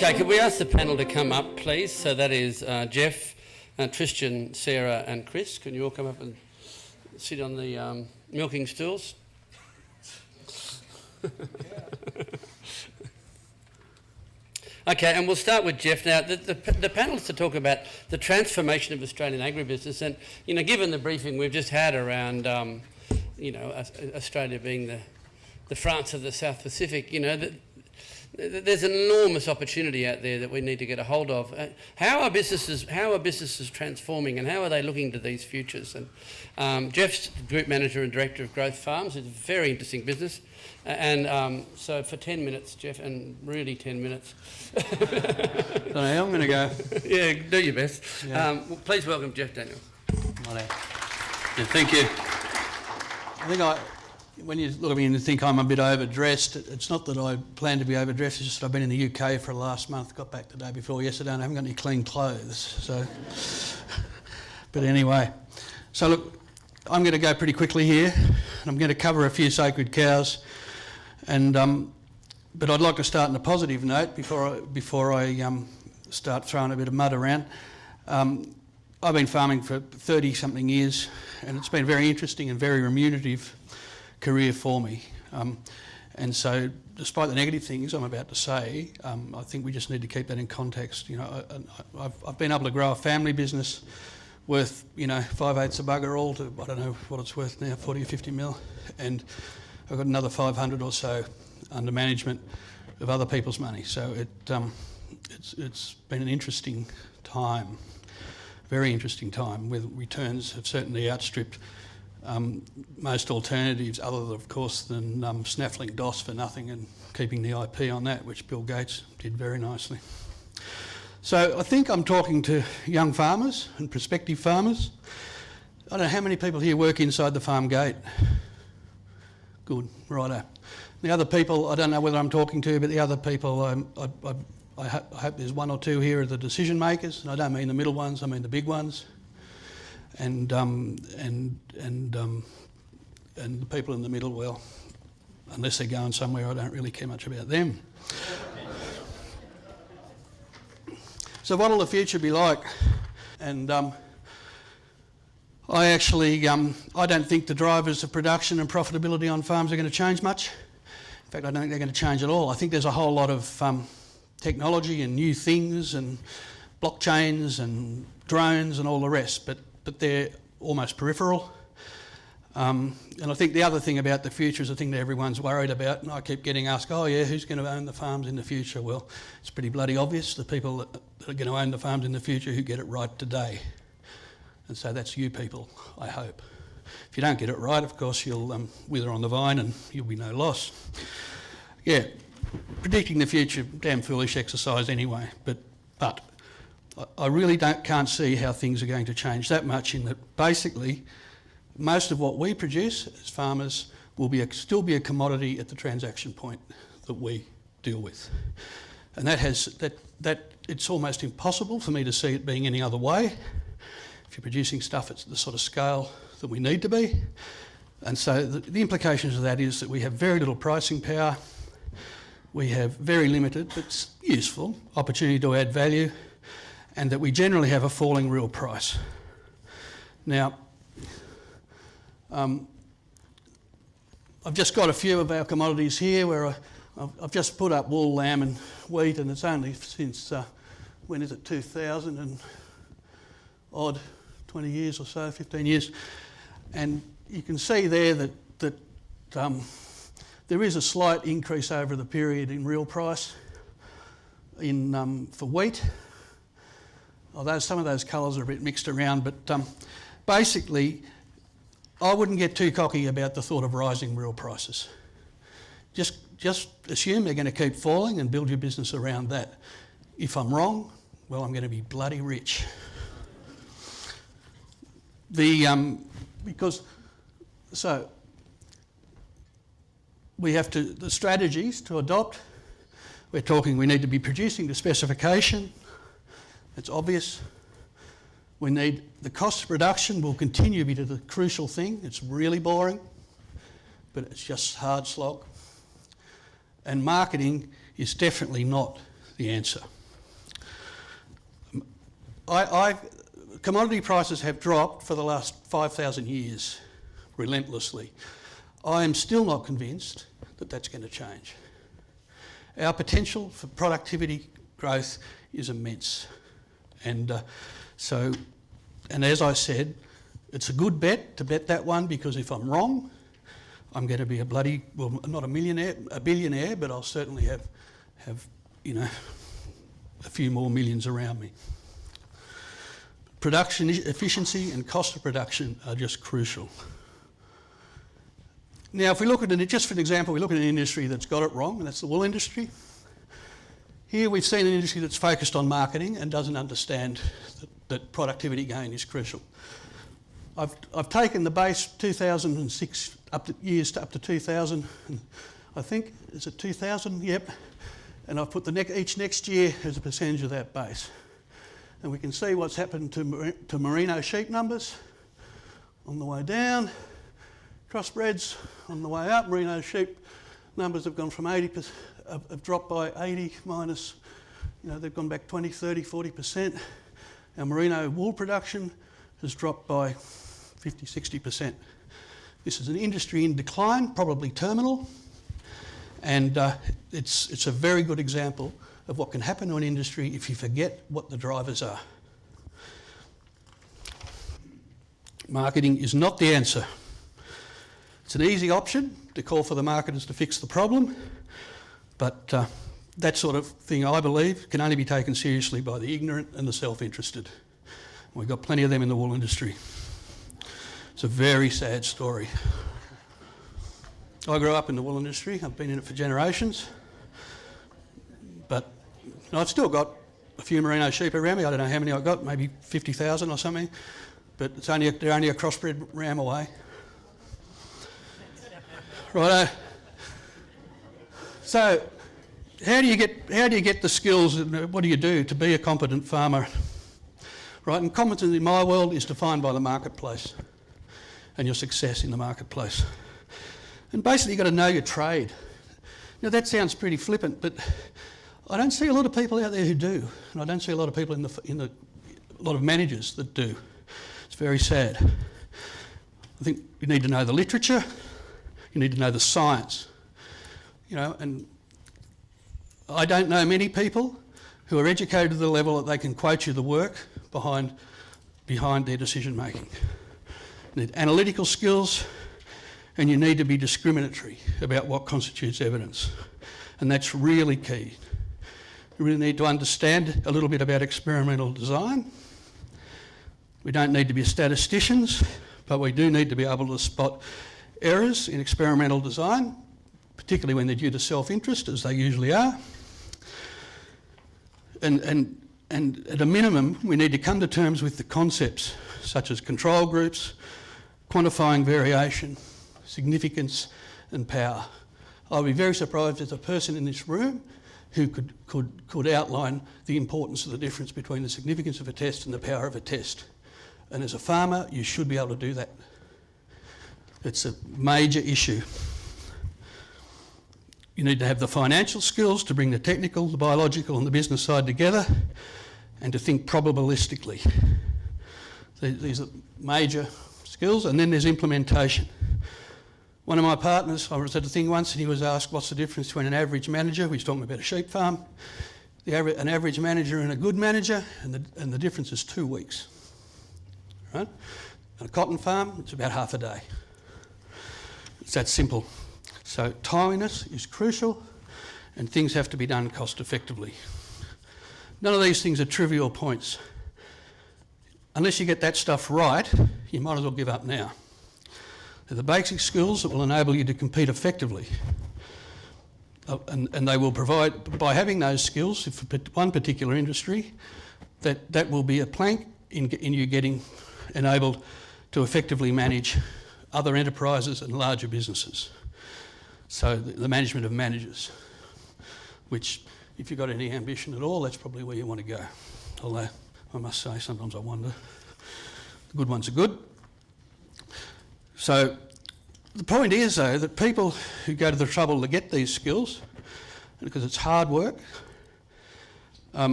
Okay, could we ask the panel to come up, please? So that is Geoff, Tristan, Sarah and Chris. Can you all come up and sit on the milking stools? Okay, and we'll start with Geoff now. The panel is to talk about the transformation of Australian agribusiness, and given the briefing we've just had around, Australia being the France of the South Pacific, there's an enormous opportunity out there that we need to get a hold of. How are businesses transforming, and how are they looking to these futures? And Geoff's Group Manager and Director of Growth Farms. It's a very interesting business. And so for 10 minutes, Geoff, and really 10 minutes. I know how I'm going to go. Yeah, do your best. Yeah. Please welcome Geoff Daniel. Yeah, thank you. I think when you look at me and think I'm a bit overdressed, it's not that I plan to be overdressed, it's just I've been in the UK for the last month, got back the day before yesterday, and I haven't got any clean clothes. So, but anyway, so look, I'm going to go pretty quickly here, and I'm going to cover a few sacred cows. And but I'd like to start on a positive note before I start throwing a bit of mud around. I've been farming for 30-something years, and it's been a very interesting and very remunerative career for me. And so, despite the negative things I'm about to say, I think we just need to keep that in context. I've been able to grow a family business worth 5/8 of bugger all to I don't know what it's worth now, 40 or 50 mil, and I've got another 500 or so under management of other people's money. So it's been an interesting time, very interesting time, where returns have certainly outstripped most alternatives, other of course than snaffling DOS for nothing and keeping the IP on that, which Bill Gates did very nicely. So I think I'm talking to young farmers and prospective farmers. I don't know how many people here work inside the farm gate. Good, righto. The other people, I don't know whether I'm talking to, but the other people, I hope there's one or two here are the decision makers, and I don't mean the middle ones, I mean the big ones, and the people in the middle. Well, unless they're going somewhere, I don't really care much about them. So what will the future be like? And I actually, I don't think the drivers of production and profitability on farms are going to change much. In fact, I don't think they're going to change at all. I think there's a whole lot of technology and new things and blockchains and drones and all the rest, but they're almost peripheral. And I think the other thing about the future is the thing that everyone's worried about, and I keep getting asked, oh yeah, who's going to own the farms in the future? Well, it's pretty bloody obvious, the people that are going to own the farms in the future who get it right today. And so that's you people, I hope. If you don't get it right, of course, you'll wither on the vine and you'll be no loss. Yeah, predicting the future, damn foolish exercise anyway, but I really can't see how things are going to change that much, in that basically most of what we produce as farmers will still be a commodity at the transaction point that we deal with. And that it's almost impossible for me to see it being any other way. If you're producing stuff at the sort of scale that we need to be. And so the implications of that is that we have very little pricing power, we have very limited but useful opportunity to add value, and that we generally have a falling real price. Now, I've just got a few of our commodities here where I've just put up wool, lamb and wheat, and it's only since, when is it, 2000 and odd, 20 years or so, 15 years. And you can see there that there is a slight increase over the period in real price for wheat. Although some of those colours are a bit mixed around, but basically I wouldn't get too cocky about the thought of rising real prices. Just assume they're going to keep falling and build your business around that. If I'm wrong, well, I'm going to be bloody rich. Because the strategies to adopt, we're talking we need to be producing to specification. It's obvious. The cost of production will continue to be the crucial thing. It's really boring, but it's just hard slog. And marketing is definitely not the answer. Commodity prices have dropped for the last 5,000 years relentlessly. I am still not convinced that that's going to change. Our potential for productivity growth is immense. And and as I said, it's a good bet to bet that one, because if I'm wrong, I'm going to be not a billionaire, but I'll certainly have a few more millions around me. Production efficiency and cost of production are just crucial. Now, if we look at it, just for an example, we look at an industry that's got it wrong, and that's the wool industry. Here we've seen an industry that's focused on marketing and doesn't understand that productivity gain is crucial. I've taken the base 2006 up to 2000, I think. Is it 2000? Yep. And I've put each next year as a percentage of that base. And we can see what's happened to merino sheep numbers on the way down. Crossbreds on the way up. Merino sheep numbers have gone from 80%, have dropped by 80 minus, they've gone back 20, 30, 40%. Our merino wool production has dropped by 50, 60%. This is an industry in decline, probably terminal, and it's a very good example of what can happen to an industry if you forget what the drivers are. Marketing is not the answer. It's an easy option to call for the marketers to fix the problem, but that sort of thing, I believe, can only be taken seriously by the ignorant and the self-interested. We've got plenty of them in the wool industry. It's a very sad story. I grew up in the wool industry. I've been in it for generations. But I've still got a few merino sheep around me. I don't know how many I've got, maybe 50,000 or something. But they're only a crossbred ram away. Righto. So, how do you get the skills, and what do you do to be a competent farmer? Right, and competence in my world is defined by the marketplace and your success in the marketplace. And basically you've got to know your trade. Now that sounds pretty flippant, but I don't see a lot of people out there who do, and I don't see a lot of people a lot of managers that do. It's very sad. I think you need to know the literature, you need to know the science, and I don't know many people who are educated to the level that they can quote you the work behind their decision making. You need analytical skills, and you need to be discriminatory about what constitutes evidence. And that's really key. You really need to understand a little bit about experimental design. We don't need to be statisticians, but we do need to be able to spot errors in experimental design, particularly when they're due to self-interest, as they usually are. And at a minimum, we need to come to terms with the concepts such as control groups, quantifying variation, significance and power. I'll be very surprised if there's a person in this room who could outline the importance of the difference between the significance of a test and the power of a test. And as a farmer, you should be able to do that. It's a major issue. You need to have the financial skills to bring the technical, the biological and the business side together, and to think probabilistically. These are major skills, and then there's implementation. One of my partners, I was at a thing once and he was asked what's the difference between an average manager, we was talking about a sheep farm, an average manager and a good manager, and the difference is 2 weeks. Right? On a cotton farm, it's about half a day. It's that simple. So timeliness is crucial, and things have to be done cost effectively. None of these things are trivial points. Unless you get that stuff right, you might as well give up now. They're the basic skills that will enable you to compete effectively. And they will provide, by having those skills, if for one particular industry, that will be a plank in you getting enabled to effectively manage other enterprises and larger businesses. So the management of managers, which if you've got any ambition at all, that's probably where you want to go. Although I must say sometimes I wonder, the good ones are good. So the point is though that people who go to the trouble to get these skills, because it's hard work,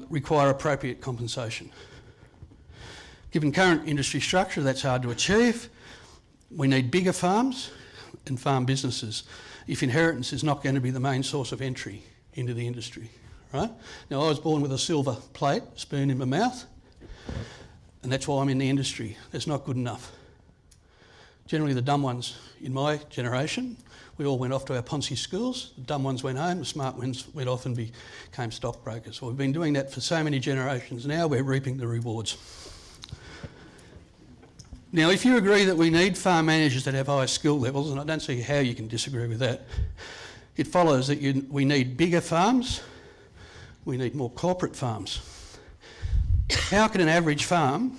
require appropriate compensation. Given current industry structure, that's hard to achieve. We need bigger farms and farm businesses if inheritance is not going to be the main source of entry into the industry, right? Now, I was born with a silver plate, spoon in my mouth, and that's why I'm in the industry. That's not good enough. Generally, the dumb ones in my generation, we all went off to our Ponzi schools. The dumb ones went home, the smart ones went off and became stockbrokers. Well, we've been doing that for so many generations now, we're reaping the rewards. Now, if you agree that we need farm managers that have high skill levels, and I don't see how you can disagree with that, it follows that we need bigger farms, we need more corporate farms. How can an average farm,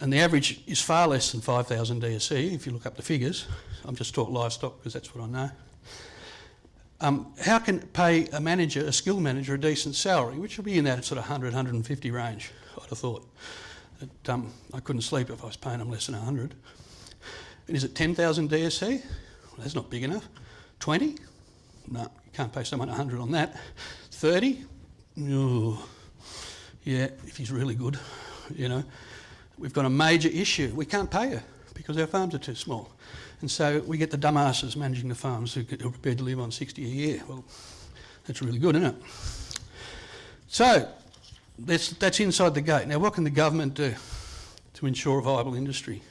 and the average is far less than 5,000 DSE if you look up the figures, I'm just talking livestock because that's what I know. How can pay a manager, a skilled manager, a decent salary, which will be in that sort of 100, 150 range, I'd have thought. I couldn't sleep if I was paying them less than 100. And is it 10,000 DSE? Well, that's not big enough. 20? No, you can't pay someone 100 on that. 30? Ooh. Yeah, if he's really good, you know. We've got a major issue. We can't pay her because our farms are too small. And so we get the dumbasses managing the farms who are prepared to live on 60 a year. Well, that's really good, isn't it? So, that's inside the gate. Now, what can the government do to ensure a viable industry?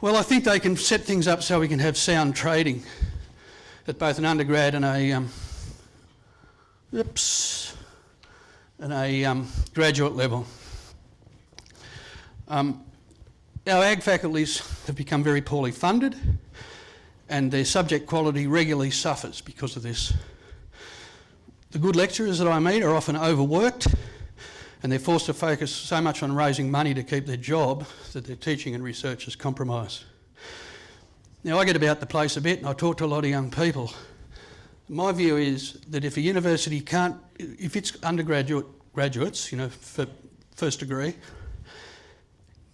Well, I think they can set things up so we can have sound trading at both an undergrad and a graduate level. Our ag faculties have become very poorly funded and their subject quality regularly suffers because of this. The good lecturers that I meet are often overworked and they're forced to focus so much on raising money to keep their job that their teaching and research is compromised. Now, I get about the place a bit and I talk to a lot of young people. My view is that if a university can't, if it's graduates, you know, for first degree,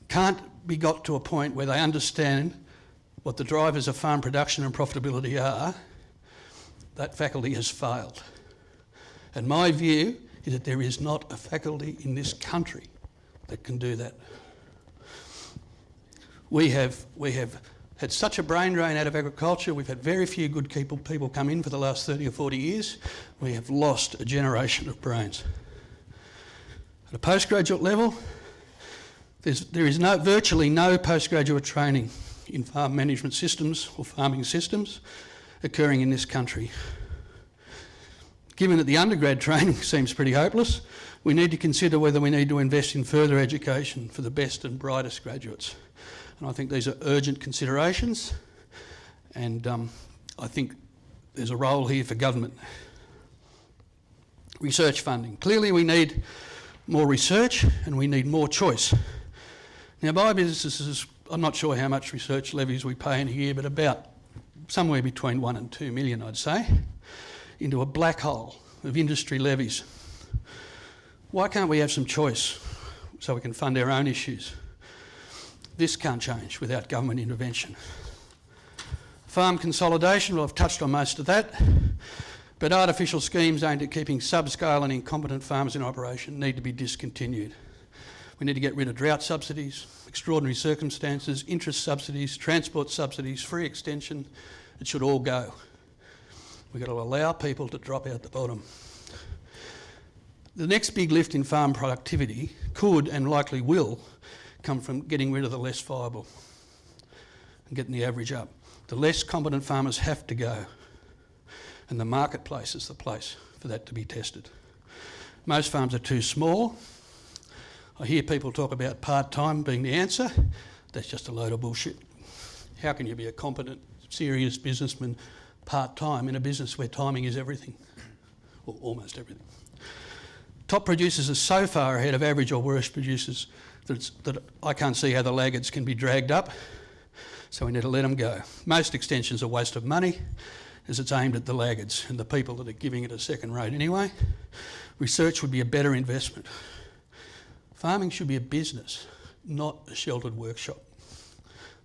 can't be got to a point where they understand what the drivers of farm production and profitability are, that faculty has failed. And my view is that there is not a faculty in this country that can do that. We have had such a brain drain out of agriculture. We've had very few good people come in for the last 30 or 40 years. We have lost a generation of brains. At a postgraduate level, there is virtually no postgraduate training in farm management systems or farming systems occurring in this country. Given that the undergrad training seems pretty hopeless, we need to consider whether we need to invest in further education for the best and brightest graduates. And I think these are urgent considerations, and I think there's a role here for government. Research funding. Clearly we need more research and we need more choice. Now, my business is, I'm not sure how much research levies we pay in a year, but about somewhere between 1 and 2 million, I'd say, into a black hole of industry levies. Why can't we have some choice so we can fund our own issues? This can't change without government intervention. Farm consolidation, well, I've touched on most of that, but artificial schemes aimed at keeping subscale and incompetent farmers in operation need to be discontinued. We need to get rid of drought subsidies, extraordinary circumstances, interest subsidies, transport subsidies, free extension. It should all go. We've got to allow people to drop out the bottom. The next big lift in farm productivity could and likely will come from getting rid of the less viable and getting the average up. The less competent farmers have to go, and the marketplace is the place for that to be tested. Most farms are too small. I hear people talk about part-time being the answer. That's just a load of bullshit. How can you be a competent, serious businessman part-time in a business where timing is everything, or almost everything? Top producers are so far ahead of average or worse producers that I can't see how the laggards can be dragged up, so we need to let them go. Most extensions are a waste of money as it's aimed at the laggards and the people that are giving it a second rate anyway. Research would be a better investment. Farming should be a business, not a sheltered workshop.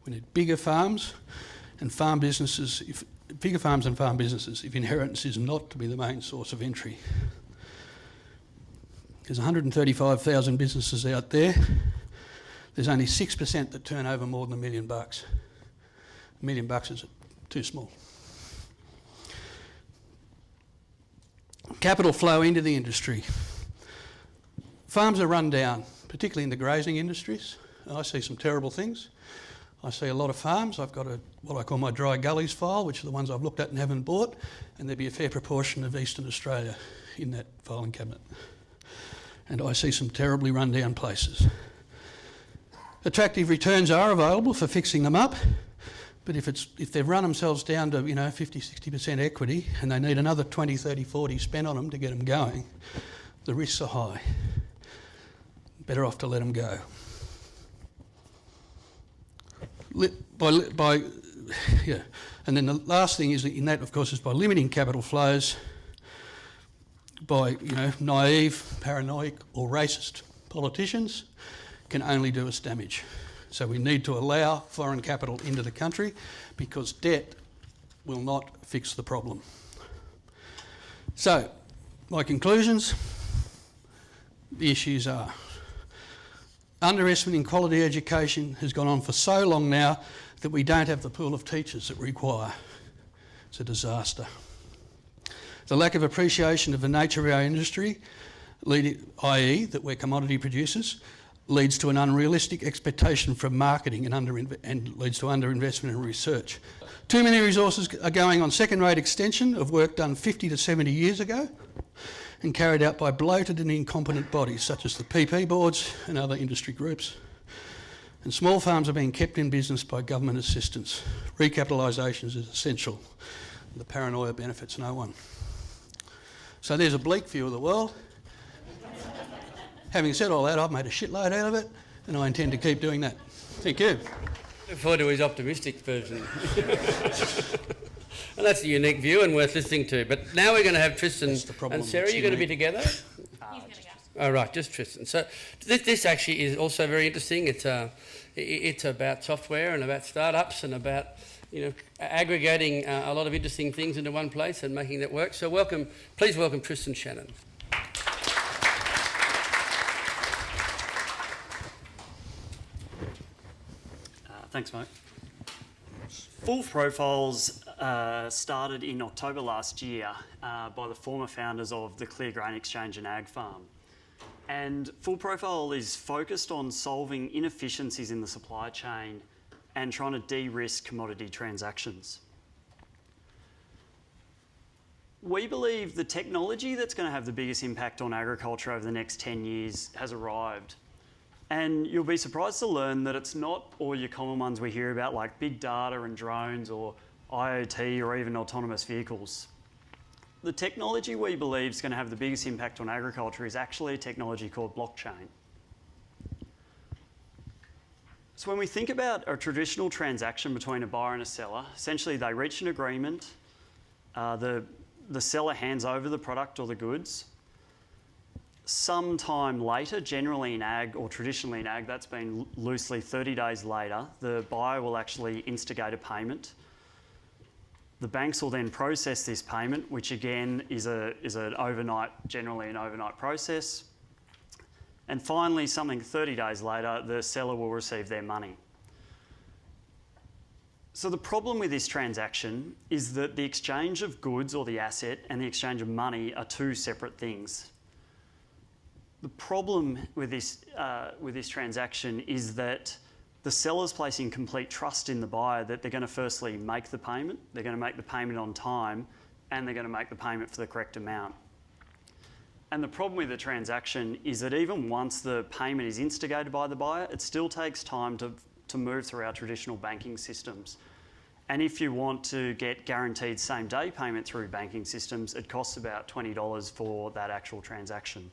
We need bigger farms and farm businesses, if inheritance is not to be the main source of entry. There's 135,000 businesses out there. There's only 6% that turn over more than $1 million. $1 million is too small. Capital flow into the industry. Farms are run down, particularly in the grazing industries. I see some terrible things. I see a lot of farms. I've got what I call my dry gullies file, which are the ones I've looked at and haven't bought, and there'd be a fair proportion of Eastern Australia in that filing cabinet. And I see some terribly run down places. Attractive returns are available for fixing them up, but if they've run themselves down to 50-60% equity and they need another 20, 30, 40 spent on them to get them going, the risks are high. Better off to let them go. And then the last thing is in that, of course, is by limiting capital flows by naive, paranoid or racist politicians can only do us damage. So we need to allow foreign capital into the country because debt will not fix the problem. So my conclusions, the issues are underinvestment in quality education has gone on for so long now that we don't have the pool of teachers that we require. It's a disaster. The lack of appreciation of the nature of our industry, i.e. that we're commodity producers, leads to an unrealistic expectation from marketing and leads to underinvestment in research. Too many resources are going on second-rate extension of work done 50 to 70 years ago and carried out by bloated and incompetent bodies such as the PP boards and other industry groups. And small farms are being kept in business by government assistance. Recapitalisation is essential. The paranoia benefits no one. So there's a bleak view of the world. Having said all that, I've made a shitload out of it and I intend to keep doing that. Thank you. Look forward to his optimistic version. And that's a unique view and worth listening to. But now we're going to have Tristan and Sarah. You're going to be together? He's going to go. Oh, right, just Tristan. So this actually is also very interesting. It's about software and about startups and about aggregating a lot of interesting things into one place and making that work. So please welcome Tristan Shannon. Thanks, mate. Full Profiles started in October last year by the former founders of the Clear Grain Exchange and Ag Farm. And Full Profile is focused on solving inefficiencies in the supply chain and trying to de-risk commodity transactions. We believe the technology that's going to have the biggest impact on agriculture over the next 10 years has arrived. And you'll be surprised to learn that it's not all your common ones we hear about like big data and drones or IoT or even autonomous vehicles. The technology we believe is going to have the biggest impact on agriculture is actually a technology called blockchain. So when we think about a traditional transaction between a buyer and a seller, essentially they reach an agreement, the seller hands over the product or the goods. Sometime later, generally in ag or traditionally in ag, that's been loosely 30 days later, the buyer will actually instigate a payment. The banks will then process this payment, which again is generally an overnight process. And finally, something 30 days later, the seller will receive their money. So the problem with this transaction is that the exchange of goods or the asset and the exchange of money are two separate things. The problem with this transaction is that the seller's placing complete trust in the buyer that they're going to firstly make the payment, they're going to make the payment on time, and they're going to make the payment for the correct amount. And the problem with the transaction is that even once the payment is instigated by the buyer, it still takes time to move through our traditional banking systems. And if you want to get guaranteed same-day payment through banking systems, it costs about $20 for that actual transaction.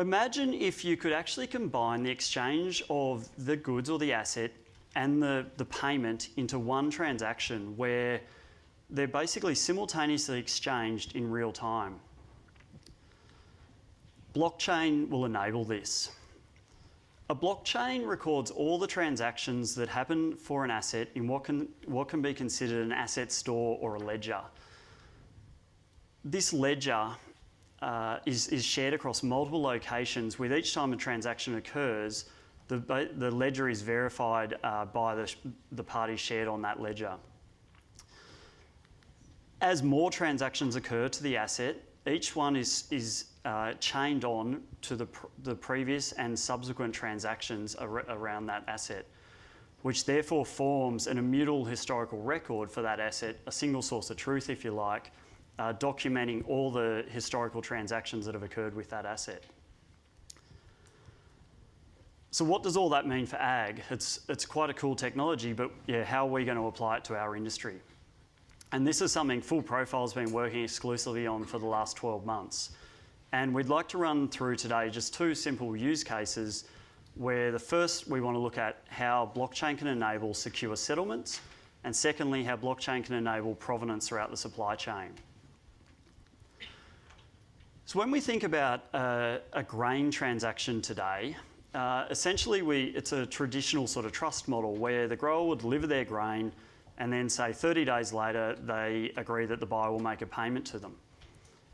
Imagine if you could actually combine the exchange of the goods or the asset and the payment into one transaction where they're basically simultaneously exchanged in real time. Blockchain will enable this. A blockchain records all the transactions that happen for an asset in what can be considered an asset store or a ledger. This ledger is shared across multiple locations. With each time a transaction occurs, the ledger is verified by the parties shared on that ledger. As more transactions occur to the asset, each one is chained on to the previous and subsequent transactions around that asset, which therefore forms an immutable historical record for that asset, a single source of truth, if you like, documenting all the historical transactions that have occurred with that asset. So what does all that mean for ag? It's quite a cool technology, but yeah, how are we going to apply it to our industry? And this is something Full Profile's been working exclusively on for the last 12 months. And we'd like to run through today just two simple use cases where the first we want to look at how blockchain can enable secure settlements, and secondly, how blockchain can enable provenance throughout the supply chain. So when we think about a grain transaction today, essentially it's a traditional sort of trust model where the grower will deliver their grain and then say 30 days later they agree that the buyer will make a payment to them.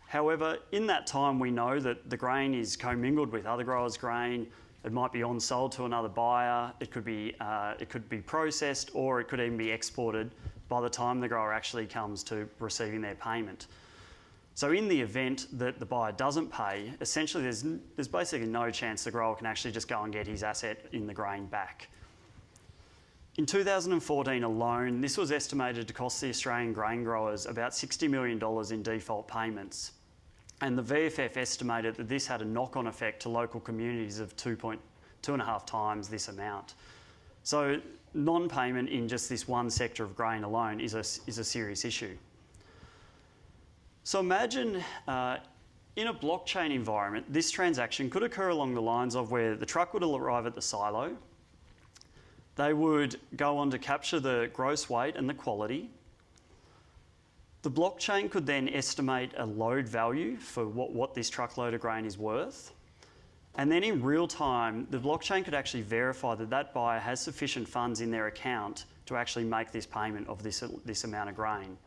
However, in that time we know that the grain is commingled with other growers' grain. It might be on-sold to another buyer, it could be processed, or it could even be exported by the time the grower actually comes to receiving their payment. So in the event that the buyer doesn't pay, essentially there's basically no chance the grower can actually just go and get his asset in the grain back. In 2014 alone, this was estimated to cost the Australian grain growers about $60 million in default payments. And the VFF estimated that this had a knock-on effect to local communities of 2.5 times this amount. So non-payment in just this one sector of grain alone is a serious issue. So imagine in a blockchain environment, this transaction could occur along the lines of where the truck would arrive at the silo, they would go on to capture the gross weight and the quality. The blockchain could then estimate a load value for what this truckload of grain is worth. And then in real time, the blockchain could actually verify that that buyer has sufficient funds in their account to actually make this payment of this amount of grain.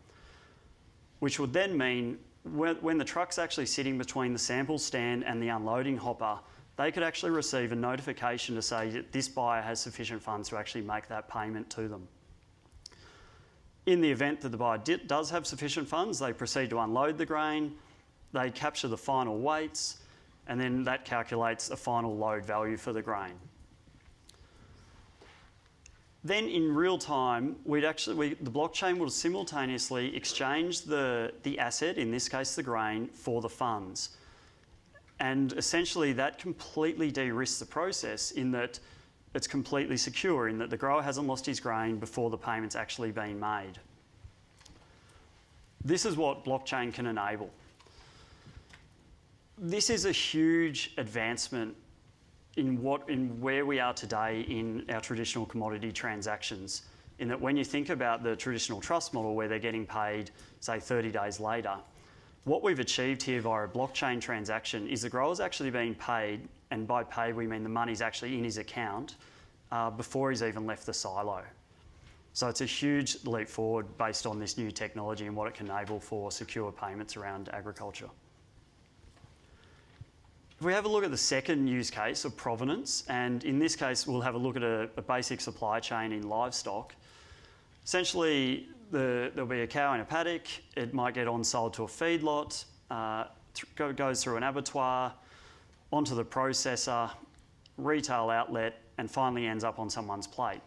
Which would then mean when the truck's actually sitting between the sample stand and the unloading hopper, they could actually receive a notification to say that this buyer has sufficient funds to actually make that payment to them. In the event that the buyer does have sufficient funds, they proceed to unload the grain, they capture the final weights, and then that calculates a final load value for the grain. Then in real time, the blockchain will simultaneously exchange the asset, in this case the grain, for the funds. And essentially that completely de-risks the process in that it's completely secure, in that the grower hasn't lost his grain before the payment's actually been made. This is what blockchain can enable. This is a huge advancement in where we are today in our traditional commodity transactions, in that when you think about the traditional trust model where they're getting paid, say 30 days later, what we've achieved here via a blockchain transaction is the grower's actually being paid, and by paid we mean the money's actually in his account before he's even left the silo. So it's a huge leap forward based on this new technology and what it can enable for secure payments around agriculture. If we have a look at the second use case of provenance, and in this case we'll have a look at a basic supply chain in livestock. Essentially, there'll be a cow in a paddock, it might get on-sold to a feedlot, goes through an abattoir, onto the processor, retail outlet, and finally ends up on someone's plate.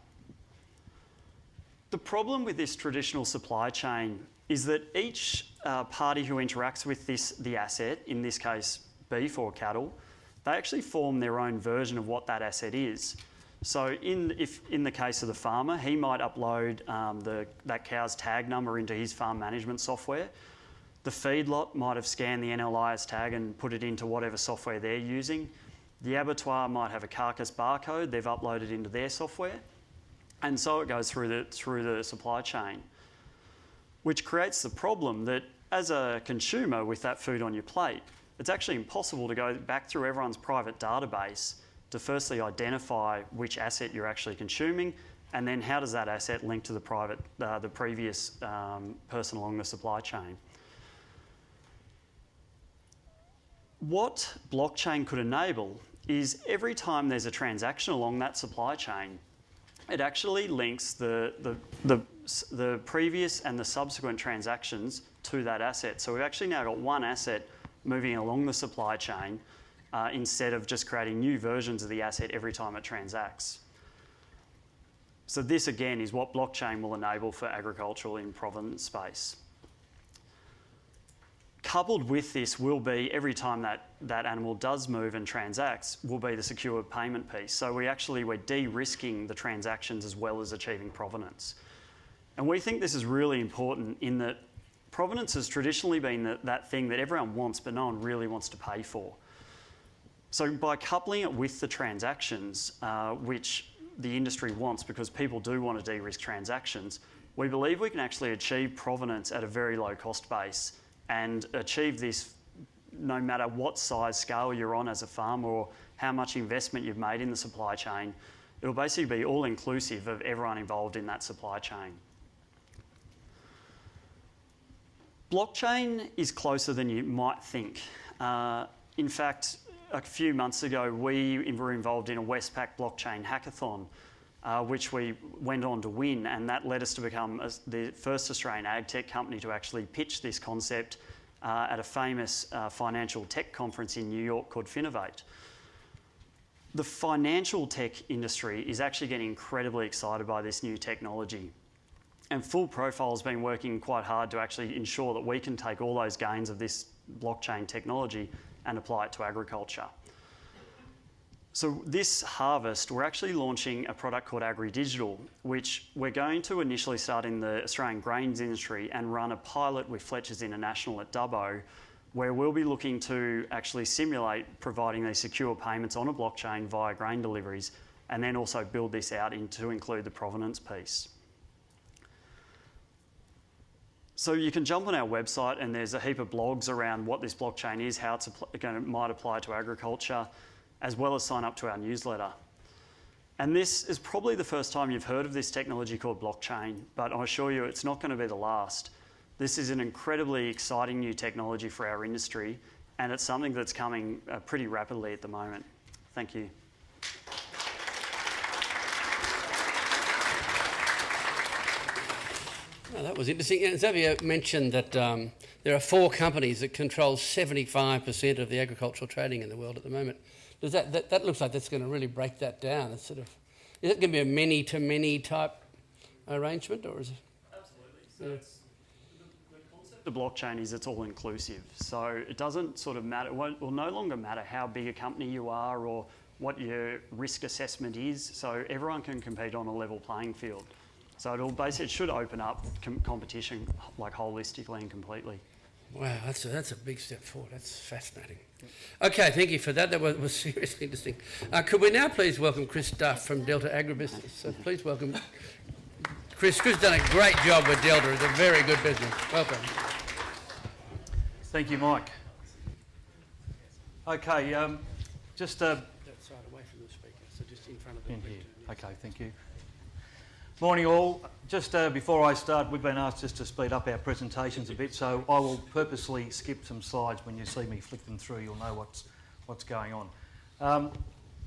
The problem with this traditional supply chain is that each party who interacts with the asset, in this case beef or cattle, they actually form their own version of what that asset is. So in the case of the farmer, he might upload that cow's tag number into his farm management software. The feedlot might have scanned the NLIS tag and put it into whatever software they're using. The abattoir might have a carcass barcode they've uploaded into their software. And so it goes through the supply chain, which creates the problem that as a consumer with that food on your plate, it's actually impossible to go back through everyone's private database to firstly identify which asset you're actually consuming, and then how does that asset link to the previous person along the supply chain. What blockchain could enable is every time there's a transaction along that supply chain, it actually links the previous and the subsequent transactions to that asset. So we've actually now got one asset moving along the supply chain instead of just creating new versions of the asset every time it transacts. So this again is what blockchain will enable for agricultural in provenance space. Coupled with this will be, every time that animal does move and transacts, will be the secure payment piece. So we're de-risking the transactions as well as achieving provenance. And we think this is really important in that provenance has traditionally been that thing that everyone wants but no one really wants to pay for. So by coupling it with the transactions, which the industry wants because people do want to de-risk transactions, we believe we can actually achieve provenance at a very low cost base and achieve this no matter what size scale you're on as a farmer or how much investment you've made in the supply chain. It'll basically be all inclusive of everyone involved in that supply chain. Blockchain is closer than you might think. In fact, a few months ago, we were involved in a Westpac blockchain hackathon, which we went on to win, and that led us to become the first Australian AgTech company to actually pitch this concept at a famous financial tech conference in New York called Finovate. The financial tech industry is actually getting incredibly excited by this new technology. And Full Profile has been working quite hard to actually ensure that we can take all those gains of this blockchain technology and apply it to agriculture. So this harvest, we're actually launching a product called AgriDigital, which we're going to initially start in the Australian grains industry and run a pilot with Fletcher's International at Dubbo, where we'll be looking to actually simulate providing these secure payments on a blockchain via grain deliveries, and then also build this out to include the provenance piece. So you can jump on our website and there's a heap of blogs around what this blockchain is, how it's might apply to agriculture, as well as sign up to our newsletter. And this is probably the first time you've heard of this technology called blockchain, but I assure you it's not going to be the last. This is an incredibly exciting new technology for our industry, and it's something that's coming pretty rapidly at the moment. Thank you. Oh, that was interesting. Xavier mentioned that there are 4 companies that control 75% of the agricultural trading in the world at the moment. Does that looks like that's going to really break that down? It's is it going to be a many-to-many type arrangement, or is it? Absolutely. So it's, the concept of blockchain is it's all inclusive. So it doesn't sort of matter. It will no longer matter how big a company you are or what your risk assessment is. So everyone can compete on a level playing field. So it should open up competition like holistically and completely. Wow, that's a big step forward. That's fascinating. Okay, thank you for that. That was seriously interesting. Could we now please welcome Chris Duff from Delta Agribusiness? So please welcome Chris. Chris has done a great job with Delta. It's a very good business. Welcome. Thank you, Mike. Okay, just That side away from the speaker, so just in front of the in here. lectern. Okay, thank you. Morning all. Just before I start, we've been asked just to speed up our presentations a bit, so I will purposely skip some slides. When you see me flick them through, you'll know what's going on.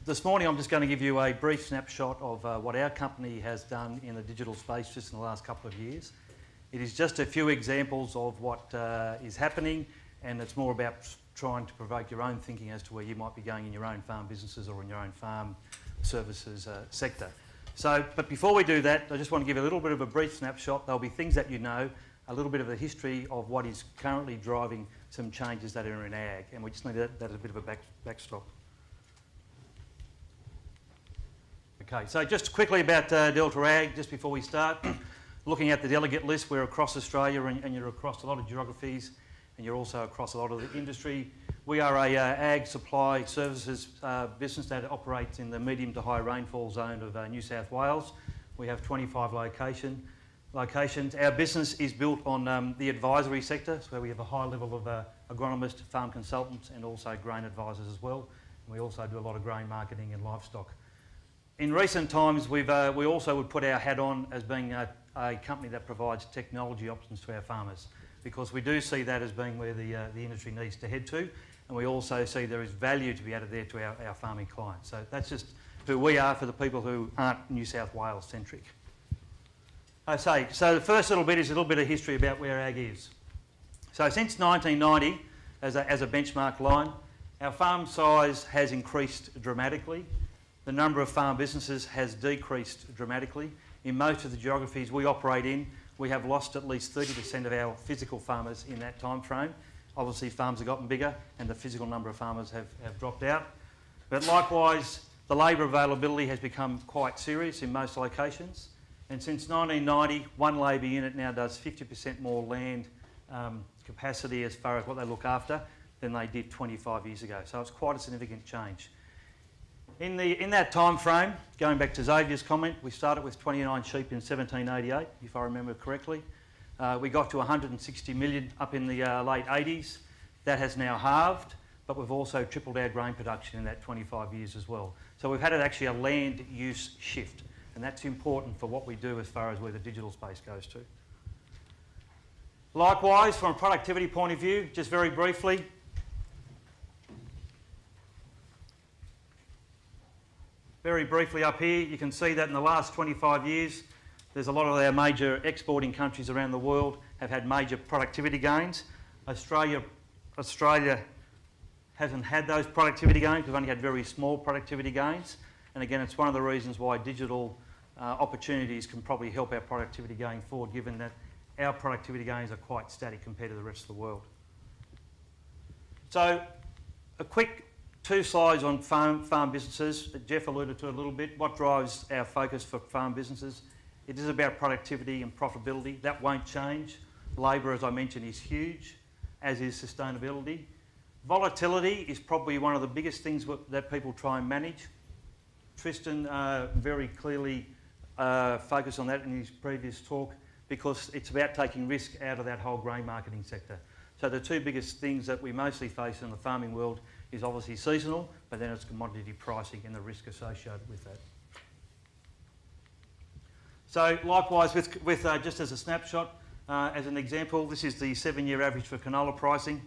This morning I'm just going to give you a brief snapshot of what our company has done in the digital space just in the last couple of years. It is just a few examples of what is happening, and it's more about trying to provoke your own thinking as to where you might be going in your own farm businesses or in your own farm services sector. So, but before we do that, I just want to give a little bit of a brief snapshot. There'll be things that you know, a little bit of the history of what is currently driving some changes that are in ag, and we just need that as a bit of a backstop. Okay, so just quickly about Delta Ag, just before we start. Looking at the delegate list, we're across Australia and you're across a lot of geographies, and you're also across a lot of the industry. We are a ag supply services business that operates in the medium to high rainfall zone of New South Wales. We have 25 locations. Our business is built on the advisory sector, so we have a high level of agronomists, farm consultants, and also grain advisors as well. And we also do a lot of grain marketing and livestock. In recent times, we also would put our hat on as being a company that provides technology options to our farmers, because we do see that as being where the industry needs to head to. and we also see there is value to be added there to our farming clients. So that's just who we are for the people who aren't New South Wales centric. So the first little bit is a little bit of history about where ag is. So since 1990, as a benchmark line, our farm size has increased dramatically. The number of farm businesses has decreased dramatically. In most of the geographies we operate in, we have lost at least 30% of our physical farmers in that time frame. Obviously farms have gotten bigger and the physical number of farmers have dropped out. But likewise, the labour availability has become quite serious in most locations. And since 1990, one labour unit now does 50% more land capacity as far as what they look after than they did 25 years ago. So it's quite a significant change. In that time frame, going back to Xavier's comment, we started with 29 sheep in 1788, if I remember correctly. We got to 160 million up in the late 80s. That has now halved, but we've also tripled our grain production in that 25 years as well. So we've had actually a land use shift, and that's important for what we do as far as where the digital space goes to. Likewise, from a productivity point of view, just very briefly, up here, you can see that in the last 25 years, there's a lot of our major exporting countries around the world have had major productivity gains. Australia hasn't had those productivity gains. We've only had very small productivity gains. And again, it's one of the reasons why digital opportunities can probably help our productivity going forward, given that our productivity gains are quite static compared to the rest of the world. So a quick 2 slides on farm businesses. Geoff alluded to it a little bit. What drives our focus for farm businesses? It is about productivity and profitability. That won't change. Labour, as I mentioned, is huge, as is sustainability. Volatility is probably one of the biggest things that people try and manage. Tristan very clearly focused on that in his previous talk, because it's about taking risk out of that whole grain marketing sector. So the 2 biggest things that we mostly face in the farming world is obviously seasonal, but then it's commodity pricing and the risk associated with that. So likewise, with just as a snapshot, as an example, this is the 7-year average for canola pricing,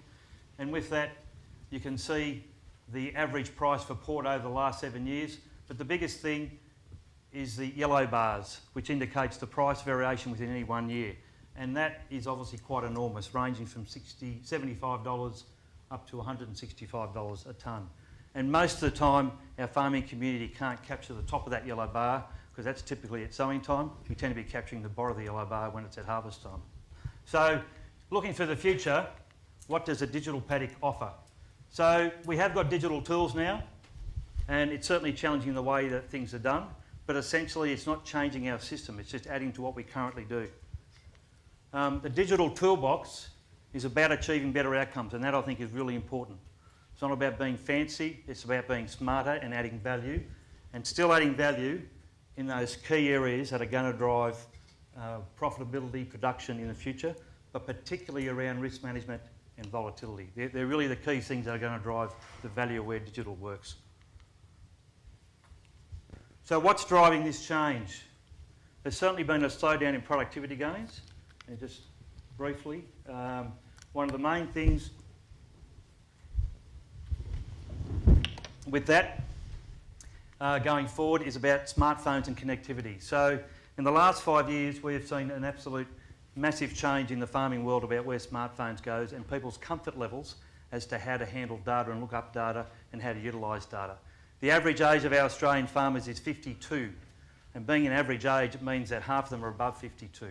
and with that you can see the average price for port over the last 7 years. But the biggest thing is the yellow bars, which indicates the price variation within any 1 year, and that is obviously quite enormous, ranging from $75 up to $165 a tonne. And most of the time our farming community can't capture the top of that yellow bar, because that's typically at sowing time. We tend to be capturing the bottom of the yellow bar when it's at harvest time. So looking for the future, what does a digital paddock offer? So we have got digital tools now, and it's certainly challenging the way that things are done, but essentially it's not changing our system, it's just adding to what we currently do. The digital toolbox is about achieving better outcomes, and that I think is really important. It's not about being fancy, it's about being smarter and adding value, and still adding value in those key areas that are going to drive profitability, production in the future, but particularly around risk management and volatility. They're really the key things that are going to drive the value of where digital works. So what's driving this change? There's certainly been a slowdown in productivity gains, and just briefly, one of the main things with that going forward is about smartphones and connectivity. So in the last 5 years we have seen an absolute massive change in the farming world about where smartphones goes and people's comfort levels as to how to handle data and look up data and how to utilise data. The average age of our Australian farmers is 52, and being an average age, it means that half of them are above 52.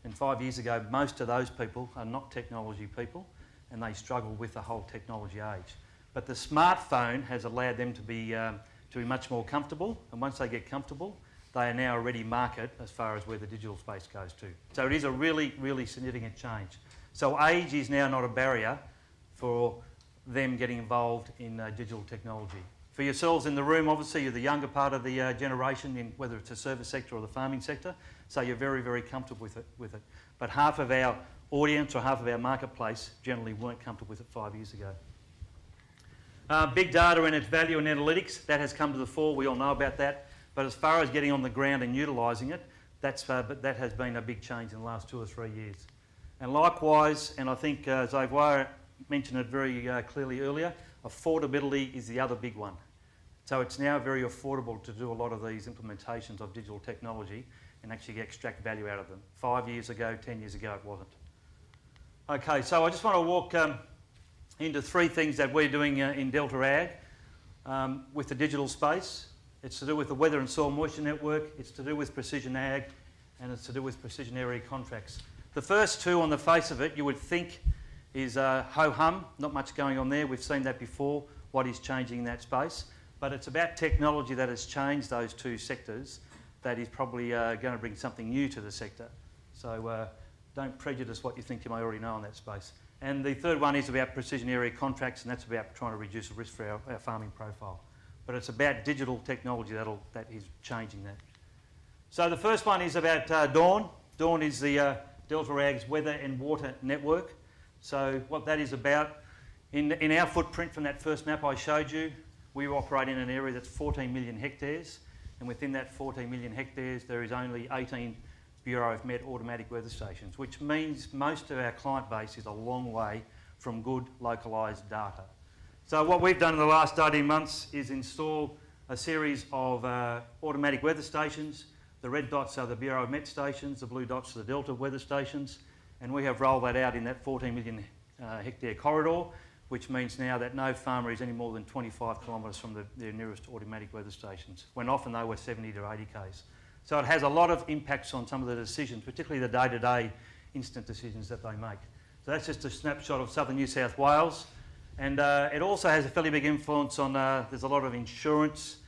And 5 years ago, most of those people are not technology people, and they struggle with the whole technology age. But the smartphone has allowed them to be much more comfortable, and once they get comfortable, they are now a ready market as far as where the digital space goes to. So it is a really, really significant change. So age is now not a barrier for them getting involved in digital technology. For yourselves in the room, obviously you're the younger part of the generation, in whether it's the service sector or the farming sector, so you're very, very comfortable with it. But half of our audience or half of our marketplace generally weren't comfortable with it 5 years ago. Big data and its value and analytics, that has come to the fore, we all know about that. But as far as getting on the ground and utilising it, that has been a big change in the last 2 or 3 years. And likewise, and I think Xavier mentioned it very clearly earlier, Affordability is the other big one. So it's now very affordable to do a lot of these implementations of digital technology and actually extract value out of them. 5 years ago, 10 years ago, it wasn't. Okay, so I just want to walk into three things that we're doing in Delta Ag with the digital space. It's to do with the weather and soil moisture network, it's to do with precision ag, and it's to do with precision area contracts. The first two on the face of it, you would think is ho-hum, not much going on there. We've seen that before, what is changing in that space. But it's about technology that has changed those two sectors that is probably going to bring something new to the sector. So don't prejudice what you think you may already know in that space. And the third one is about precision area contracts, and that's about trying to reduce the risk for our farming profile. But it's about digital technology that is changing that. So the first one is about Dawn. Dawn is the Delta Ag's weather and water network. So what that is about, in our footprint from that first map I showed you, we operate in an area that's 14 million hectares, and within that 14 million hectares there is only 18 Bureau of Met automatic weather stations, which means most of our client base is a long way from good localised data. So what we've done in the last 18 months is install a series of automatic weather stations. The red dots are the Bureau of Met stations, the blue dots are the Delta weather stations, and we have rolled that out in that 14 million hectare corridor, which means now that no farmer is any more than 25 kilometres from their nearest automatic weather stations, when often they were 70 to 80 k's. So it has a lot of impacts on some of the decisions, particularly the day-to-day instant decisions that they make. So that's just a snapshot of southern New South Wales. And it also has a fairly big influence on, there's a lot of insurance,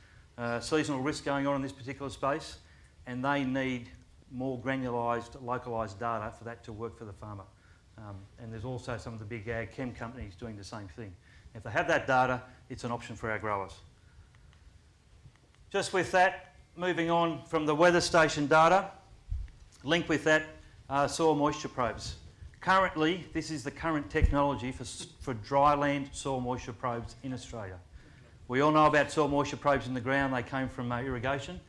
seasonal risk going on in this particular space, and they need more granularised, localised data for that to work for the farmer. And there's also some of the big ag chem companies doing the same thing. If they have that data, it's an option for our growers. Just with that, moving on from the weather station data, linked with that soil moisture probes. Currently, this is the current technology for dry land soil moisture probes in Australia. We all know about soil moisture probes in the ground. They came from irrigation,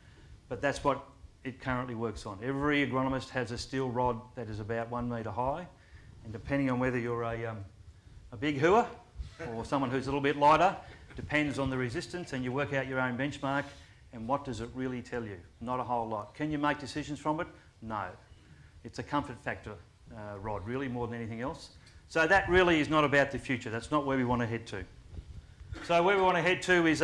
but that's what it currently works on. Every agronomist has a steel rod that is about 1 metre high, and depending on whether you're a big hooer or someone who's a little bit lighter, depends on the resistance, and you work out your own benchmark. And what does it really tell you? Not a whole lot. Can you make decisions from it? No. It's a comfort factor rod, really, more than anything else. So that really is not about the future. That's not where we want to head to. So where we want to head to is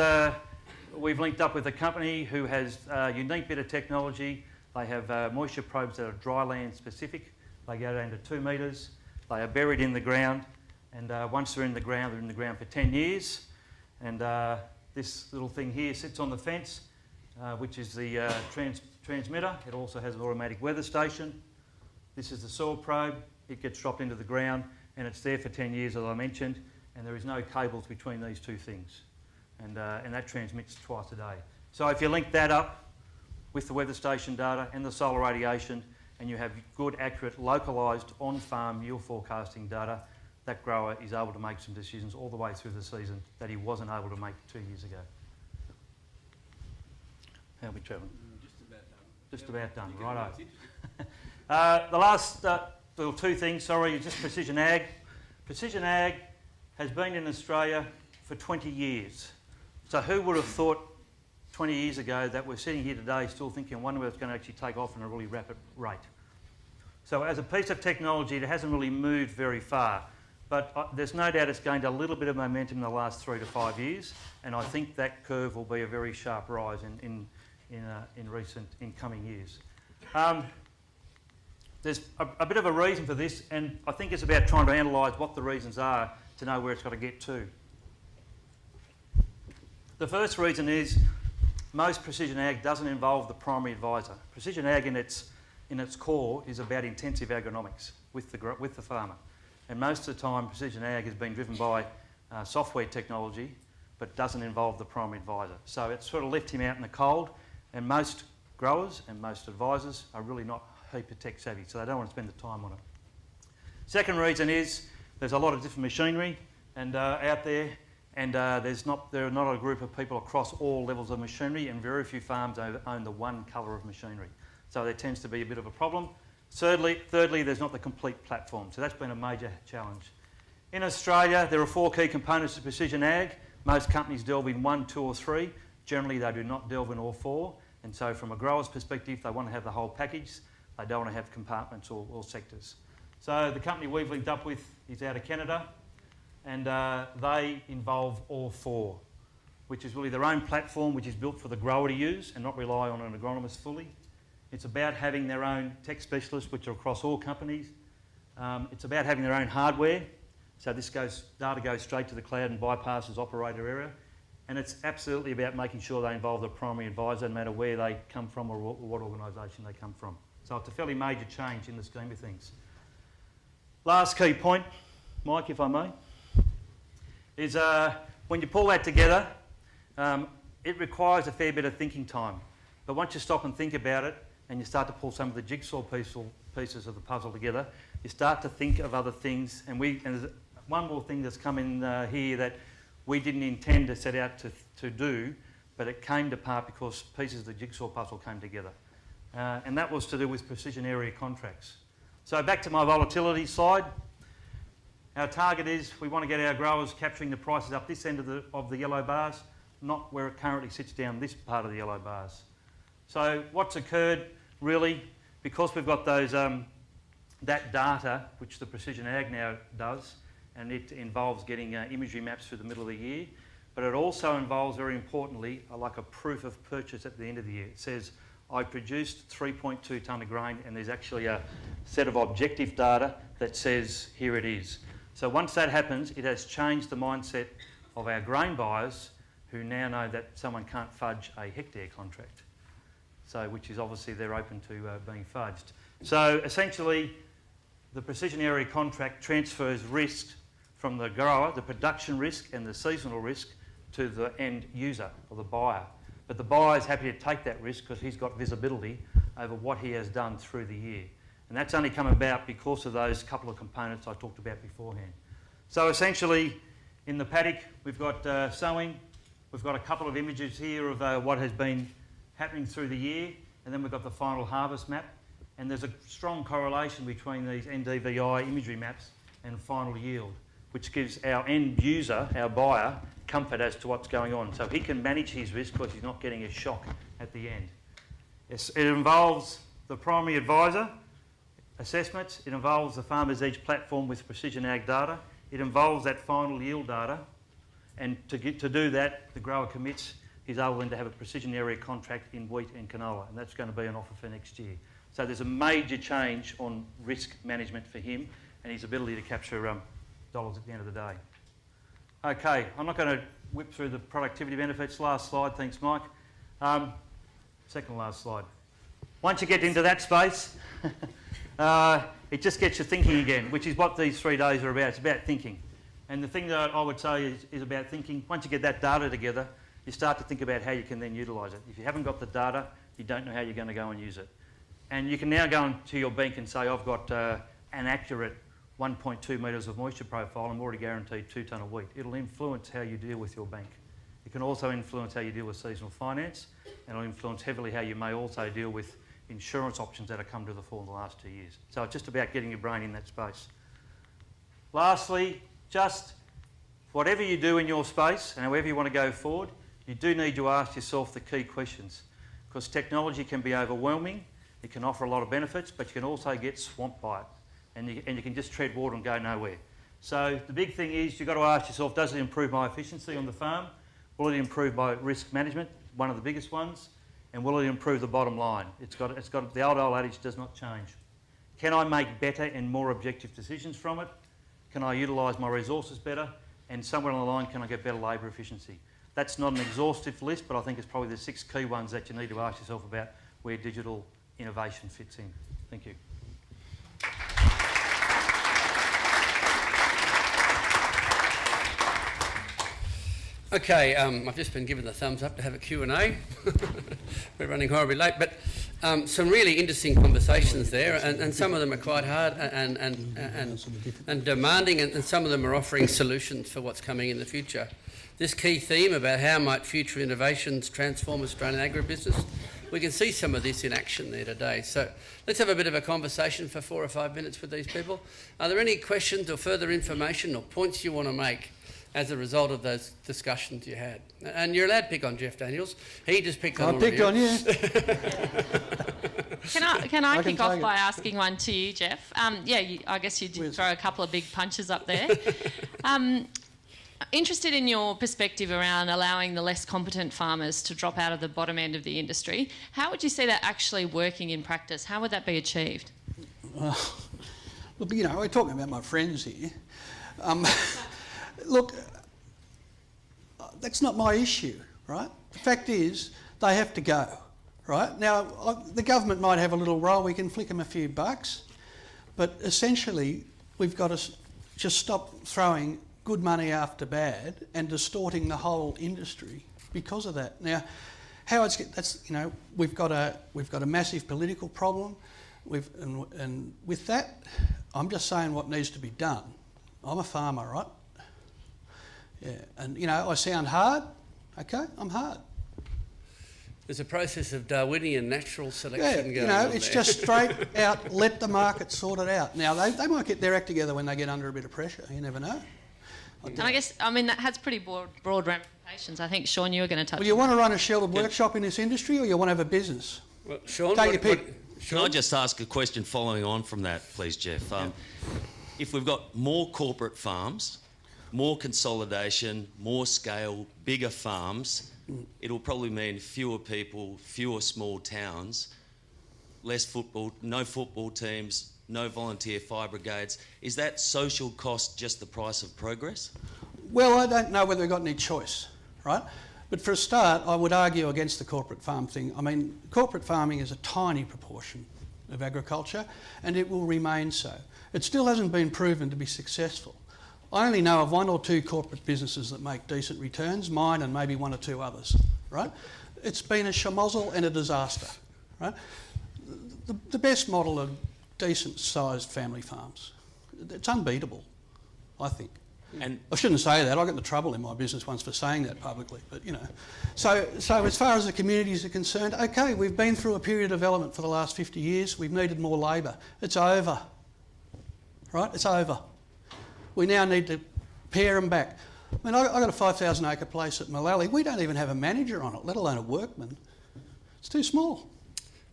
we've linked up with a company who has a unique bit of technology. They have moisture probes that are dry land specific. They go down to 2 metres. They are buried in the ground. And once they're in the ground for 10 years. And this little thing here sits on the fence, which is the transmitter. It also has an automatic weather station. This is the soil probe. It gets dropped into the ground and it's there for 10 years, as I mentioned, and there is no cables between these two things. And that transmits twice a day. So if you link that up with the weather station data and the solar radiation, and you have good, accurate, localised, on-farm yield forecasting data, that grower is able to make some decisions all the way through the season that he wasn't able to make 2 years ago. How are we travelling? Just about done, righto. The last little two things, sorry, is just precision ag. Precision ag has been in Australia for 20 years. So who would have thought 20 years ago that we're sitting here today still thinking, wonder whether it's going to actually take off at a really rapid rate. So as a piece of technology, it hasn't really moved very far. But there's no doubt it's gained a little bit of momentum in the last 3 to 5 years, and I think that curve will be a very sharp rise in coming years. There's a bit of a reason for this, and I think it's about trying to analyse what the reasons are to know where it's got to get to. The first reason is most precision ag doesn't involve the primary advisor. Precision ag in its core is about intensive agronomics with the farmer. And most of the time, precision ag has been driven by software technology, but doesn't involve the primary advisor. So it's sort of left him out in the cold, and most growers and most advisors are really not heap tech savvy, so they don't want to spend the time on it. Second reason is there's a lot of different machinery and out there, and there are not a group of people across all levels of machinery, and very few farms own the one colour of machinery. So there tends to be a bit of a problem. Thirdly, there's not the complete platform, so that's been a major challenge. In Australia, there are 4 key components to precision ag. Most companies delve in 1, 2 or 3. Generally, they do not delve in all 4. And so from a grower's perspective, they want to have the whole package. They don't want to have compartments or sectors. So the company we've linked up with is out of Canada, and they involve all 4, which is really their own platform, which is built for the grower to use and not rely on an agronomist fully. It's about having their own tech specialists, which are across all companies. It's about having their own hardware. So data goes straight to the cloud and bypasses operator error. And it's absolutely about making sure they involve the primary advisor, no matter where they come from or what organisation they come from. So it's a fairly major change in the scheme of things. Last key point, Mike, if I may, is when you pull that together, it requires a fair bit of thinking time. But once you stop and think about it, and you start to pull some of the jigsaw pieces of the puzzle together, you start to think of other things. And there's one more thing that's come in here that we didn't intend to set out to do, but it came to part because pieces of the jigsaw puzzle came together. And that was to do with precision area contracts. So back to my volatility slide. Our target is we want to get our growers capturing the prices up this end of the yellow bars, not where it currently sits down this part of the yellow bars. So what's occurred really, because we've got those that data, which the Precision Ag now does, and it involves getting imagery maps through the middle of the year, but it also involves, very importantly, like a proof of purchase at the end of the year. It says, I produced 3.2 tonne of grain, and there's actually a set of objective data that says, here it is. So once that happens, it has changed the mindset of our grain buyers, who now know that someone can't fudge a hectare contract. So, which is obviously they're open to being fudged. So essentially, the precision area contract transfers risk from the grower, the production risk and the seasonal risk, to the end user or the buyer. But the buyer is happy to take that risk because he's got visibility over what he has done through the year. And that's only come about because of those couple of components I talked about beforehand. So essentially, in the paddock, we've got sowing. We've got a couple of images here of what has been happening through the year, and then we've got the final harvest map. And there's a strong correlation between these NDVI imagery maps and final yield, which gives our end user, our buyer, comfort as to what's going on. So he can manage his risk because he's not getting a shock at the end. It involves the primary advisor assessments. It involves the Farmers Edge platform with precision ag data. It involves that final yield data. And to do that, the grower commits he's able then to have a precision area contract in wheat and canola, and that's going to be an offer for next year. So there's a major change on risk management for him and his ability to capture dollars at the end of the day. Okay, I'm not going to whip through the productivity benefits. Last slide, thanks Mike. Second last slide. Once you get into that space, it just gets you thinking again, which is what these 3 days are about. It's about thinking. And the thing that I would say is about thinking, once you get that data together, you start to think about how you can then utilise it. If you haven't got the data, you don't know how you're going to go and use it. And you can now go into your bank and say, I've got an accurate 1.2 metres of moisture profile, I'm already guaranteed 2 tonne of wheat. It'll influence how you deal with your bank. It can also influence how you deal with seasonal finance, and it'll influence heavily how you may also deal with insurance options that have come to the fore in the last 2 years. So it's just about getting your brain in that space. Lastly, just whatever you do in your space and however you want to go forward, you do need to ask yourself the key questions, because technology can be overwhelming. It can offer a lot of benefits, but you can also get swamped by it, and you can just tread water and go nowhere. So the big thing is you've got to ask yourself, does it improve my efficiency on the farm? Will it improve my risk management, one of the biggest ones? And will it improve the bottom line? It's got the old adage does not change. Can I make better and more objective decisions from it? Can I utilise my resources better? And somewhere along the line, can I get better labour efficiency? That's not an exhaustive list, but I think it's probably the 6 key ones that you need to ask yourself about where digital innovation fits in. Thank you. Okay, I've just been given the thumbs up to have a Q&A. We're running horribly late, but some really interesting conversations there, and some of them are quite hard and demanding, and some of them are offering solutions for what's coming in the future. This key theme about how might future innovations transform Australian agribusiness, we can see some of this in action there today. So let's have a bit of a conversation for 4 or 5 minutes with these people. Are there any questions or further information or points you want to make as a result of those discussions you had? And you're allowed to pick on Geoff Daniels. He just picked on all of you. I picked on you. Can I kick off by asking one to you, Geoff? I guess you did throw a couple of big punches up there. Interested in your perspective around allowing the less competent farmers to drop out of the bottom end of the industry. How would you see that actually working in practice? How would that be achieved? Look, you know, we're talking about my friends here. Look, that's not my issue, right? The fact is, they have to go, right? Now, the government might have a little role, we can flick them a few bucks, but essentially, we've got to just stop throwing good money after bad and distorting the whole industry because of that. Now, we've got a massive political problem, and with that, I'm just saying what needs to be done. I'm a farmer, right? Yeah, and you know, I sound hard, okay? I'm hard. There's a process of Darwinian natural selection going on it's there. just straight out, let the market sort it out. Now, they might get their act together when they get under a bit of pressure, you never know. And I guess, that has pretty broad ramifications. I think, Sean, you were going to touch on. Well, you want to run a sheltered workshop in this industry, or you want to have a business? Well, Sean, Take your pick. Can I just ask a question following on from that, please, Geoff? If we've got more corporate farms, more consolidation, more scale, bigger farms, it'll probably mean fewer people, fewer small towns, less football, no football teams, no volunteer fire brigades. Is that social cost just the price of progress? Well, I don't know whether we've got any choice, right? But for a start, I would argue against the corporate farm thing. I mean, corporate farming is a tiny proportion of agriculture, and it will remain so. It still hasn't been proven to be successful. I only know of 1 or 2 corporate businesses that make decent returns, mine and maybe 1 or 2 others, right? It's been a schmozzle and a disaster, right? The best model are decent-sized family farms. It's unbeatable, I think. And I shouldn't say that. I got into trouble in my business once for saying that publicly, but you know. So as far as the communities are concerned, okay, we've been through a period of development for the last 50 years. We've needed more labour. It's over, right? It's over. We now need to pare them back. I mean, I've got a 5,000 acre place at Malali. We don't even have a manager on it, let alone a workman. It's too small.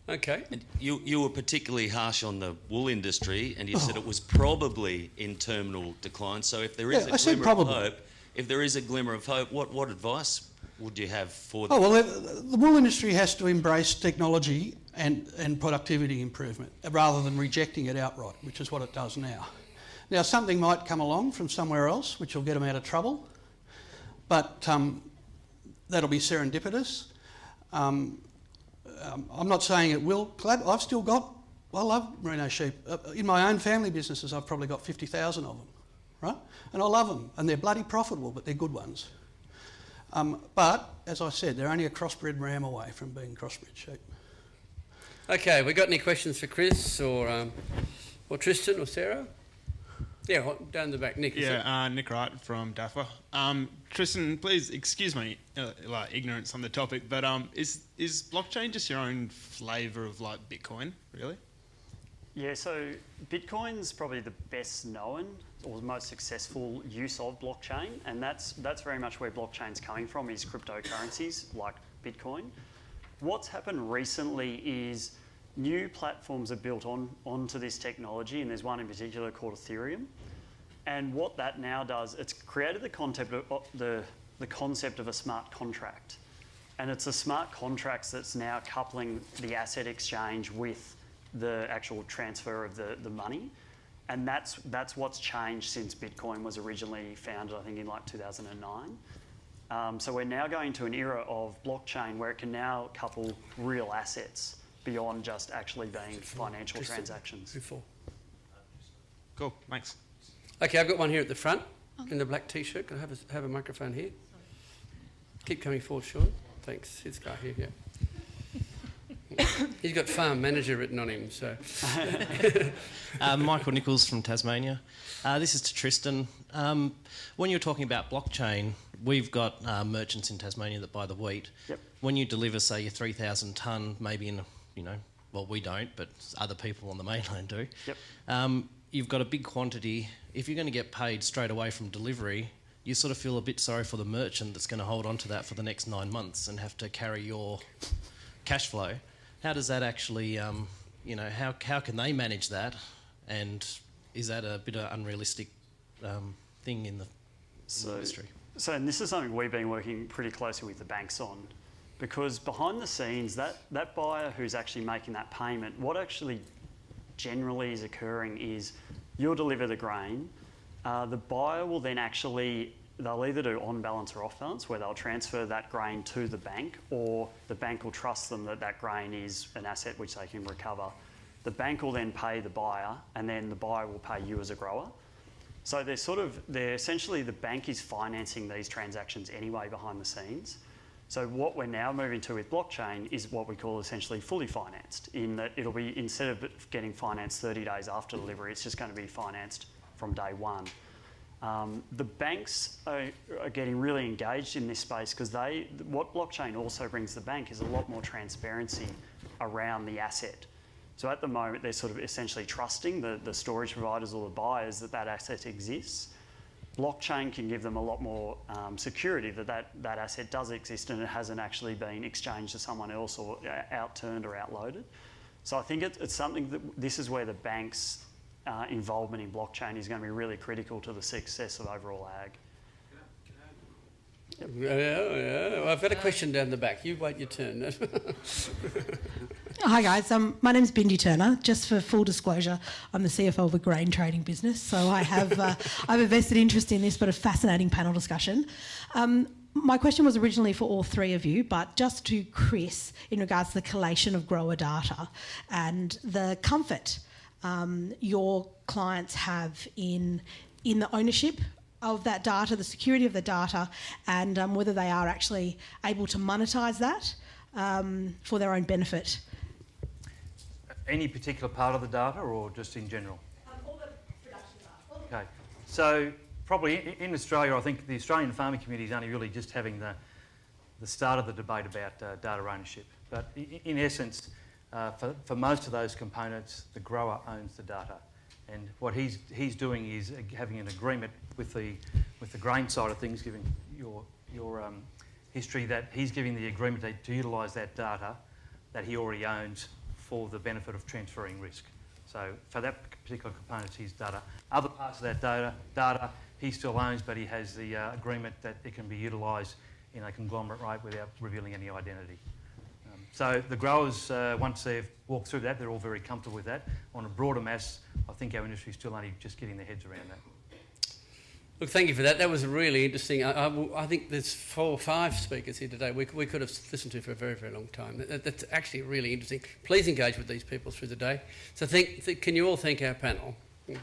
Okay. And you were particularly harsh on the wool industry, and you said it was probably in terminal decline. So if there is a glimmer of hope, what advice would you have for them? Oh, well, the wool industry has to embrace technology and productivity improvement rather than rejecting it outright, which is what it does now. Now, something might come along from somewhere else, which will get them out of trouble, but that'll be serendipitous. I'm not saying it will collapse. I love merino sheep. In my own family businesses, I've probably got 50,000 of them, right? And I love them, and they're bloody profitable, but they're good ones. But, as I said, they're only a crossbred ram away from being crossbred sheep. Okay, we got any questions for Chris or Tristan or Sarah? Yeah, down the back, Nick. Nick Wright from Duff. Tristan, please excuse me, ignorance on the topic, but is blockchain just your own flavour of like Bitcoin, really? Yeah, so Bitcoin's probably the best known or the most successful use of blockchain, and that's very much where blockchain's coming from, is cryptocurrencies like Bitcoin. What's happened recently is new platforms are built onto this technology, and there's one in particular called Ethereum. And what that now does, it's created the concept of a smart contract. And it's the smart contracts that's now coupling the asset exchange with the actual transfer of the money. And that's what's changed since Bitcoin was originally founded, I think, in like 2009. So we're now going to an era of blockchain where it can now couple real assets beyond just actually being financial transactions. Cool, thanks. Okay, I've got one here at the front in the black T-shirt. Can I have a microphone here? Keep coming forward, Sean. Thanks. This guy here, yeah. He's got farm manager written on him, so. Michael Nichols from Tasmania. This is to Tristan. When you're talking about blockchain, we've got merchants in Tasmania that buy the wheat. Yep. when you deliver, say, your 3,000 tonne, maybe in, well, we don't, but other people on the mainland do. Yep. You've got a big quantity. If you're going to get paid straight away from delivery, you sort of feel a bit sorry for the merchant that's going to hold on to that for the next 9 months and have to carry your cash flow. How does that actually, how can they manage that? And is that a bit of unrealistic thing in the industry? So, and this is something we've been working pretty closely with the banks on, because behind the scenes, that buyer who's actually making that payment, what actually generally is occurring is you'll deliver the grain, the buyer will then they'll either do on balance or off balance, where they'll transfer that grain to the bank, or the bank will trust them that grain is an asset which they can recover. The bank will then pay the buyer, and then the buyer will pay you as a grower. So they're essentially, the bank is financing these transactions anyway behind the scenes. So what we're now moving to with blockchain is what we call essentially fully financed, in that it'll be, instead of getting financed 30 days after delivery, it's just going to be financed from day one. The banks are getting really engaged in this space, because what blockchain also brings the bank is a lot more transparency around the asset. So at the moment, they're sort of essentially trusting the storage providers or the buyers that asset exists. Blockchain can give them a lot more security that asset does exist and it hasn't actually been exchanged to someone else or outturned or outloaded. So I think it's something that this is where the bank's involvement in blockchain is going to be really critical to the success of overall ag. Yeah. I've got a question down the back. You wait your turn. Hi guys, my name's Bindi Turner. Just for full disclosure, I'm the CFO of a grain trading business, so I have a vested interest in this, but a fascinating panel discussion. My question was originally for all three of you, but just to Chris, in regards to the collation of grower data and the comfort your clients have in the ownership of that data, the security of the data, and whether they are actually able to monetise that for their own benefit. Any particular part of the data, or just in general? All the production data. Okay, so probably in Australia, I think the Australian farming community is only really just having the start of the debate about data ownership. But in essence, for most of those components, the grower owns the data, and what he's doing is having an agreement with the grain side of things, giving your history, that he's giving the agreement to utilise that data that he already owns for the benefit of transferring risk. So for that particular component, his data. Other parts of that data he still owns, but he has the agreement that it can be utilised in a conglomerate rate without revealing any identity. So the growers, once they've walked through that, they're all very comfortable with that. On a broader mass, I think our industry is still only just getting their heads around that. Look, thank you for that. That was really interesting. I think there's 4 or 5 speakers here today we could have listened to for a very, very long time. That's actually really interesting. Please engage with these people through the day. So can you all thank our panel? Yeah.